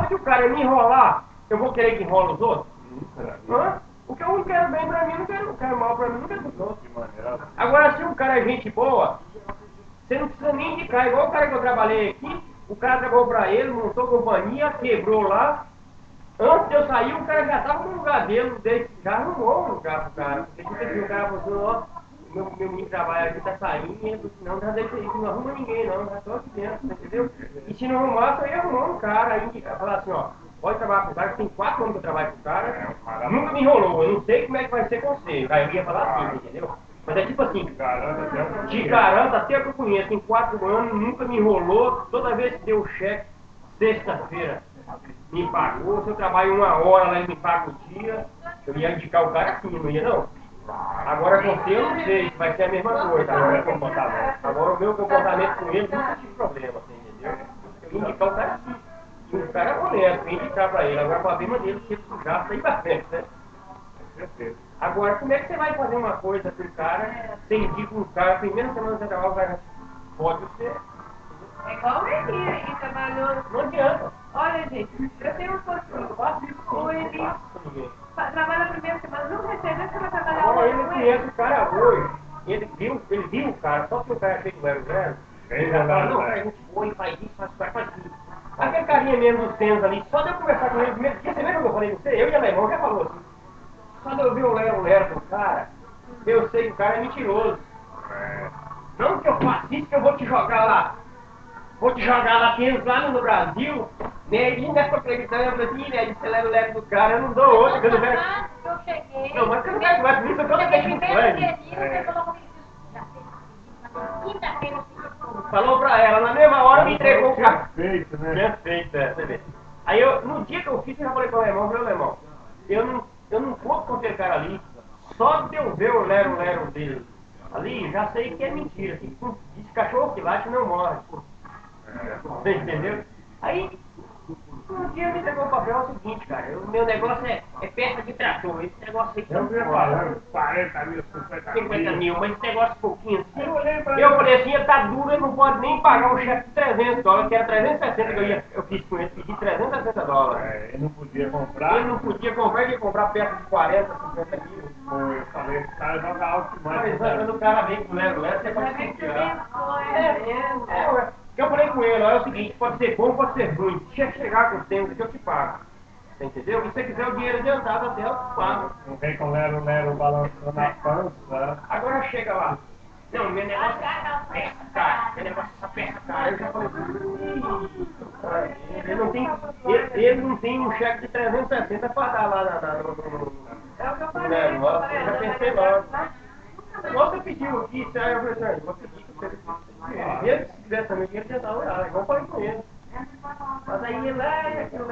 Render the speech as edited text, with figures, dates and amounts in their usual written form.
Se o cara me enrolar, eu vou querer que enrola os outros? Nunca. Hã? O que eu não quero bem pra mim, não quero mal pra mim, não quero pros outros. De maneira. Agora, se o cara é gente boa, você não precisa nem indicar. Igual o cara que eu trabalhei aqui, o cara trabalhou pra ele, montou companhia, quebrou lá. Antes de eu sair, o cara já tava no lugar dele, já arrumou um lugar pro cara. Porque tipo assim, o cara falou assim, ó, meu menino trabalha aqui, tá saindo, e ele falou assim, não, já deixa aí, não arruma ninguém não, já tô aqui dentro, entendeu? E se não arrumar, eu ia arrumar um cara, aí falar assim, ó, pode trabalhar com o cara, que tem 4 anos que eu trabalho com o cara, nunca me enrolou, eu não sei como é que vai ser com você. Aí eu ia falar assim, entendeu? Mas é tipo assim, te garanto, até que eu conheço, em 4 anos, nunca me enrolou, toda vez que deu o cheque, sexta-feira, me pagou, se eu trabalho 1 hora lá e me paga o dia, eu ia indicar o cara assim, não ia não. Agora com você eu não sei se vai ser a mesma coisa, agora o meu comportamento com ele nunca tive problema, assim, entendeu? Eu ia indicar o cara assim, e o cara é honesto, eu ia indicar pra ele, agora o problema dele se ele sujar, sair pra frente, né? Agora, como é que você vai fazer uma coisa com o cara, você indica um cara, primeira semana de trabalho, o cara pode ser. É igual o Eli, ele trabalhou. Não adianta. Olha, gente, eu tenho um pouquinho. O Eli trabalha a primeira semana, não recebe, você vai trabalhar Agora hoje ele com conhece ele. o cara hoje, ele viu o cara, só que o cara chega no zero, ele já fala, não, cara, a gente boa, ele faz isso, faz isso. Aquele carinha mesmo do centro ali, só de eu conversar com ele no primeiro dia, você lembra que eu falei com você? Eu e a Alemão já falou assim. Só de eu ver o Lero do cara, eu sei que o cara é mentiroso. Não que eu faça isso que eu vou te jogar lá. Vou te jogar lá dentro, lá no Brasil. Neguinho nessa acreditando, eu falei assim, Neguinho, você leva o Lero do cara, eu não dou outro, que eu não quero. Eu cheguei. Não, mas você não quer mais comigo, eu tô Cheguei dentro do primeiro sangue. dia, você falou comigo. Já fez quinta-feira eu fiz tudo. Falou pra ela, na mesma hora me entregou o carro. Feito, né? Tinha feito, você vê. Aí eu, no dia que eu fiz, eu já falei com o alemão, meu alemão, eu não conto com aquele cara ali, só de eu ver o lero dele ali, já sei que é mentira. Que esse cachorro que late não morre. Você entendeu? Aí, um dia me entregou o papel, é o seguinte, cara, o meu negócio é peça de trator, esse negócio aí que Eu não vinha pode. falando 40 mil, 50 50 mil. mil, mas esse negócio pouquinho assim. Eu falei assim, ele tá duro, ele não pode nem pagar um cheque de $300, que era 360 que eu fiz com ele, pedi $360. Ele não podia comprar. Ele não podia comprar, ele ia comprar perto de 40, 50 quilos. Eu falei, esse cara joga alto demais. Mas quando o cara vem com lero, você pode Ainda bem que você confiar. pensou, Ué. Eu falei com ele, olha, é o seguinte, pode ser bom, pode ser ruim. Se você chegar com o tempo que eu te pago. Você entendeu? E se você quiser o dinheiro adiantado até eu te pago. Não vem com lero balançando a pança. Agora chega lá. Não, meu negócio é peça, cara. Meu negócio é essa peça, cara. Eu já falei, ele não tem um cheque de 360 para dar lá é o que eu no falei. negócio. Eu já pensei logo. Igual você pediu aqui, você aí eu falei assim, vou pedir que você ele se tivesse também, ele já tava lá, igual eu falei com ele. Mas aí ele, aquilo,